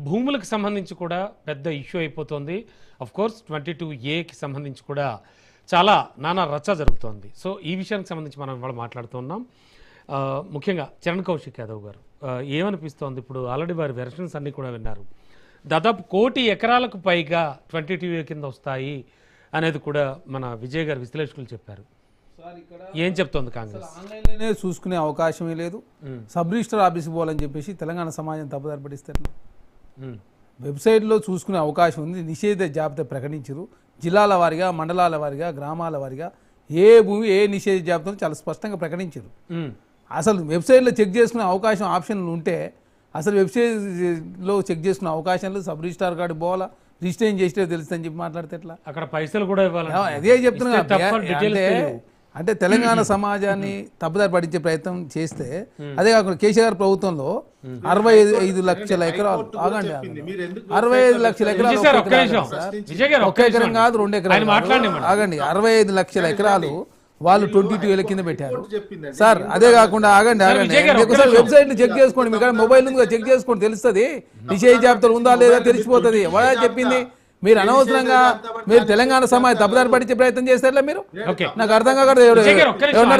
భూములకు సంబంధించి కూడా పెద్ద ఇష్యూ అయిపోతుంది. ఆఫ్ కోర్స్ 22A సంబంధించి కూడా చాలా నానా రచ్చ జరుగుతోంది. సో ఈ విషయానికి సంబంధించి మనం ఇవాళ మాట్లాడుతున్నాం. ముఖ్యంగా చరణ్ కౌశిక్ యాదవ్ గారు ఏమనిపిస్తోంది? ఇప్పుడు ఆల్రెడీ వారి వెర్షన్స్ అన్నీ కూడా విన్నారు. దాదాపు 1 కోటి ఎకరాలకు పైగా 22A కింద వస్తాయి అనేది కూడా మన విజయ్ గారు విశ్లేషకులు చెప్పారు. ఏం చెప్తోంది కాంగ్రెస్? ఆన్లైన్లోనే చూసుకునే అవకాశమే లేదు. సబ్ రిజిస్టర్ ఆఫీస్కి పోవాలని చెప్పేసి తెలంగాణ సమాజం తప్పుదారి పడిస్తారు. వెబ్సైట్లో చూసుకునే అవకాశం ఉంది. నిషేధ జాబితా ప్రకటించారు. జిల్లాల వారిగా, మండలాల వారిగా, గ్రామాల వారిగా ఏ భూమి ఏ నిషేధ జాబితా చాలా స్పష్టంగా ప్రకటించారు. అసలు వెబ్సైట్లో చెక్ చేసుకునే అవకాశం ఆప్షన్లు ఉంటే అసలు వెబ్సైట్లో చెక్ చేసుకునే అవకాశాలు సబ్ రిజిస్టార్ కార్డు పోవాలా, రిజిస్ట్రేషన్ చేస్తే తెలుస్తుందని చెప్పి మాట్లాడితే ఎట్లా? అక్కడ పైసలు కూడా ఇవ్వాలి. అదే చెప్తున్నా. అంటే తెలంగాణ సమాజాన్ని తప్పుదారి పడించే ప్రయత్నం చేస్తే, అదే కాకుండా కేసీఆర్ ప్రభుత్వంలో 65 లక్షల ఎకరాలు, ఆగండి 65 లక్షల ఎకరాలు, ఒక్క ఎకరం కాదు 2 ఎకరాలు, ఆగండి 65 లక్షల ఎకరాలు వాళ్ళు 22A కింద పెట్టారు సార్. అదే కాకుండా ఆగండి వెబ్సైట్ చెక్ చేసుకోండి, మీకు మొబైల్ ఉంది చెక్ చేసుకోండి, తెలుస్తుంది నిషేధ జాబితాలు ఉందా లేదా తెలిసిపోతుంది. ఎవరా చెప్పింది? మీరు అనవసరంగా మీరు తెలంగాణ సమాజం తప్పుదారి పట్టించే ప్రయత్నం చేస్తారా? మీరు నాకు అర్థం కాదు.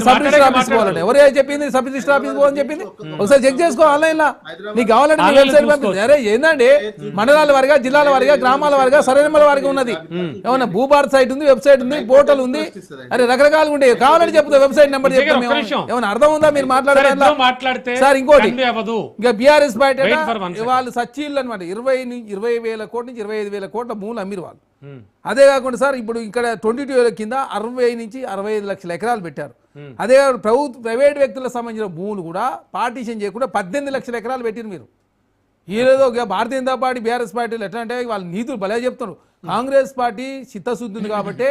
సబ్ రిజిస్టర్ ఆఫీస్ పోవాలంటే ఎవరు చెప్పింది? సబ్ రిజిస్టర్ ఆఫీస్ పోవాలని చెప్పింది. ఒకసారి చెక్ చేసుకో ఆన్లైన్ లా, నీకు కావాలంటే మీ వెబ్సైట్ పంపింది. అరే ఏందండి, మండలాల వారిగా, జిల్లాల వారిగా, గ్రామాల వారిగా, సరైన వారిగా ఉన్నది. ఏమన్నా భూభారత్ సైట్ ఉంది, వెబ్సైట్ ఉంది, పోర్టల్ ఉంది. అరే రకరకాలుగా ఉండే, కావాలని చెప్తా వెబ్సైట్ నెంబర్ చెప్తాం. ఏమన్నా అర్థం ఉందా మీరు మాట్లాడాలి? సార్ ఇంకోటి, ఇంకా బీఆర్ఎస్ పార్టీ వాళ్ళు సచ్చీళ్ళు అనమాట 20,000 కోట్ల నుంచి 25,000 కోట్ల భూములు అమ్మిరు వాళ్ళు. అదే కాకుండా సార్ ఇప్పుడు ఇక్కడ 22A కింద 60 నుంచి 65 లక్షల ఎకరాలు పెట్టారు. అదే ప్రైవేట్ వ్యక్తులకు సంబంధించిన భూములు కూడా పార్టీషన్ చేయకుండా 18 లక్షల ఎకరాలు పెట్టారు మీరు. ఈరోజు భారతీయ జనతా పార్టీ, బీఆర్ఎస్ పార్టీలు ఎట్లా అంటే వాళ్ళు నీతులు భలే చెప్తున్నారు. కాంగ్రెస్ పార్టీ చిత్తశుద్ధి ఉంది కాబట్టి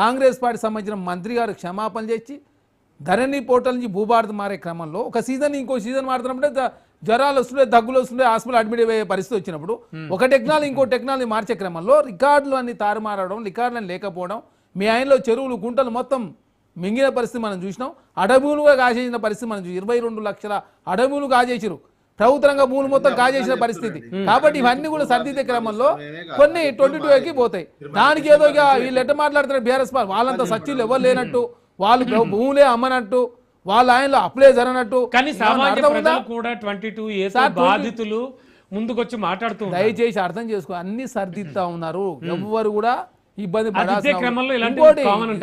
కాంగ్రెస్ పార్టీ సంబంధించిన మంత్రి గారు క్షమాపణ చేసి ధరణి పోర్టల్ నుంచి భూభారత్ మారే క్రమంలో ఒక సీజన్ ఇంకో సీజన్ మారుతున్నప్పుడే జ్వరాలు వస్తుండే, దగ్గులు వస్తుండే, హాస్పిటల్ అడ్మిట్ అయ్యే పరిస్థితి వచ్చినప్పుడు ఒక టెక్నాలజీ ఇంకో టెక్నాలజీ మార్చే క్రమంలో రికార్డులు అన్ని తారుమారడం, రికార్డులను లేకపోవడం, మీ ఆయనలో చెరువులు, గుంటలు మొత్తం మింగిన పరిస్థితి మనం చూసినాం. అడవులుగా కాజేసిన పరిస్థితి మనం చూసి 22 లక్షల అడవులు కాజేసారు. ప్రభుత్వంగా భూములు మొత్తం కాజేసిన పరిస్థితి. కాబట్టి ఇవన్నీ కూడా సర్దిద్దే క్రమంలో కొన్ని 22A పోతాయి. దానికి ఏదో వీళ్ళు ఎట్ట మాట్లాడుతున్నారు బీఆర్ఎస్ పార్టీ, వాళ్ళంతా సచ్చిలు ఎవరు లేనట్టు, వాళ్ళు భూములే అమ్మనట్టు, వాళ్ళ ఆయనలో అప్లై జరగనట్టు. కానీ సామాన్య ప్రజలు కూడా 22A బాధితులు ముందుకొచ్చి మాట్లాడుతూ, దయచేసి అర్థం చేసుకో, అన్ని సర్దిద్దా ఉన్నారు. ఎవ్వరు కూడా ఇబ్బంది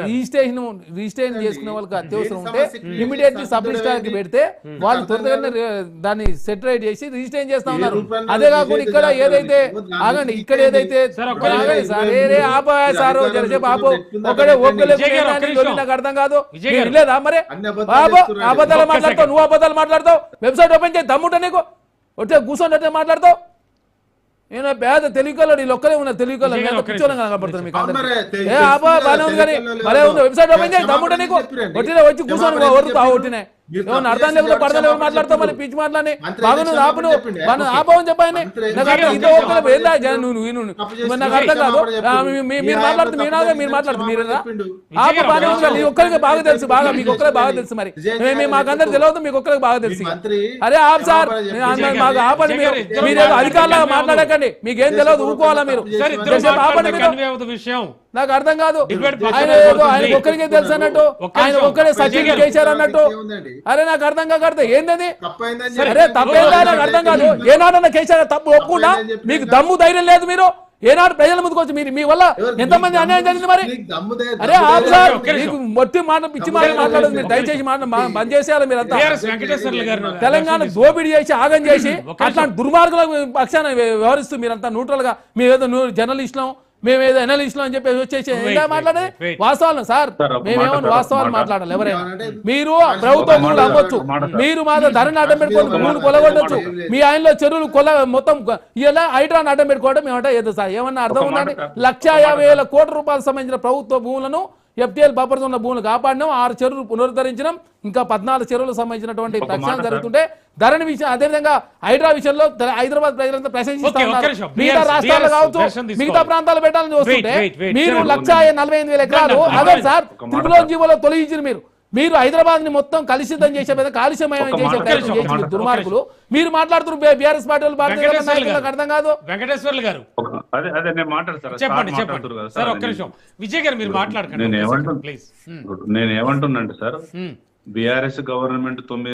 రిజిస్ట్రేషన్ చేసుకునే వాళ్ళకి అత్యవసరం ఉంటే ఇమీడియట్లీ సబ్ రిజిస్ట్రార్కి పెడితే వాళ్ళు త్వరగా దాన్ని సెటరేట్ చేసి రిజిస్ట్రేషన్ చేస్తా ఉన్నారు. అదే కాకుండా ఇక్కడ ఏదైతే ఆగండి, ఇక్కడ ఏదైతే నాకు అర్థం కాదు లేదా మరి బాబు అబద్ధాలు మాట్లాడతావు, నువ్వు అబద్ధాలు మాట్లాడతావు. వెబ్సైట్ ఓపెన్ చేసి దమ్ముంటా నీకు వచ్చే కూర్చొని మాట్లాడతావు. నేను పేద తెలుగులో నీ ఒక్కరే ఉన్నారు, తెలుగులో కూర్చోని కనబడుతుంది మీకు బాగానే ఉంది. కానీ మరే ఉంది వెబ్సైట్ ఓపెన్ చేసి దమ్ముంటా నీకు ఒట్టినే వచ్చి కూర్చొని వరుతావు. ఒట్టినే ఏమన్నా అర్థం లేకుండా పడదలు ఎవరు మాట్లాడతావు, మరి పిచ్చి మాట్లాడి బాగా నువ్వు ఆపను మనం ఆపవని చెప్పాను. నాకు అర్థం ఇదో ఒక్కరే నాకు అర్థం కాదు. మీరు మాట్లాడుతూ మీరు మాట్లాడుతూ మీరు ఆప బాగానే ఉంది. నీ ఒక్కరికి బాగా తెలుసు, బాగా మీకు ఒక్కరే బాగా తెలుసు. మరి మాకందరికి తెలియదు, మీకు ఒక్కరికి బాగా తెలుసు. అరే ఆప్ సార్ మాకు ఆపండి. మీరు అధికారులాగా మాట్లాడకండి, మీకేం తెలియదు, ఊరుకోవాలా మీరు ఆపండి. విషయం నాకు అర్థం కాదు. ఆయన ఒక్కరికే తెలుసు అన్నట్టు, ఆయన ఒక్కడే సచిన్ చేశారు అన్నట్టు. అరే నాకు అర్థం కాకడితే ఏంటది? అరే తప్పేందా నాకు అర్థం కాదు. ఏనాడన్నా కేసీఆర్ తప్పు ఒప్పుకుండా మీకు దమ్ము ధైర్యం లేదు. మీరు ఏనాడు ప్రజల ముందుకు వచ్చి మీరు మీ వల్ల ఎంతమంది అన్యాయం జరిగింది మరి? అరే సార్ మీకు మొత్తం మాట పిచ్చి మాట మాట్లాడదు. మీరు దయచేసి మాట బంద్ చేసేయాలి. మీరంతా తెలంగాణ దోపిడీ చేసి ఆగం చేసి అట్లాంటి దుర్మార్గుల పక్షాన వ్యవహరిస్తూ మీరంతా న్యూట్రల్ గా మేమేదో జర్నలిస్టులం, మేమేదో ఎనలిస్టులు అని చెప్పేసి వచ్చేసి ఎలా మాట్లాడేది? వాస్తవాలను సార్ మేమేమో వాస్తవాలు మాట్లాడాలి. ఎవరైనా మీరు ప్రభుత్వం భూములు అమ్మొచ్చు, మీరు మాత్రం ధరని అడ్డం పెట్టుకోండి, భూములు కొలగొట్టచ్చు. మీ ఆయనలో చెరువులు మొత్తం ఇలా హైడ్రాన్ అడ్డం పెట్టుకోవడం ఏమంటే ఏదో సార్ ఏమన్నా అర్థం ఉందండి? 1,50,000 కోట్ల రూపాయలకు సంబంధించిన ప్రభుత్వ భూములను FTL బఫర్స్ ఉన్న భూములు కాపాడినాం, 6 చెరువులు పునరుద్ధరించడం, ఇంకా 14 చెరువులకు సంబంధించినటువంటి ప్రక్షాళన జరుగుతుంటే ధరణి విషయం, అదేవిధంగా హైడ్రా విషయంలో హైదరాబాద్ ప్రజలంతా ప్రశంసిస్తా ఉన్నారు. మిగతా రాష్ట్రాలు కావచ్చు, మిగతా ప్రాంతాలు పెట్టాలని చూస్తుంటే మీరు 1,45,000 ఎకరాలు అదే సార్ త్రిపుల జీవోలో తొలగించారు. మీరు మీరు హైదరాబాద్ ని మొత్తం కలుషితం చేసే పెద్ద కాలుష్యమయం చేసే ప్రయత్నం చేసిన దుర్మార్గులు మీరు మాట్లాడుతున్నారు బీఆర్ఎస్ పార్టీ వాళ్ళు భారతీయ జనతా నాయకులకు అర్థం కాదు. వెంకటేశ్వర్లు గారు అదే నేను మాట్లాడతాను చెప్పండి సార్, ఒక్క నిమిషం. విజయ్ గారు మీరు మాట్లాడకండి ప్లీజ్. నేను ఏమంటున్నానంటే సార్, బీఆర్ఎస్ గవర్నమెంట్ 9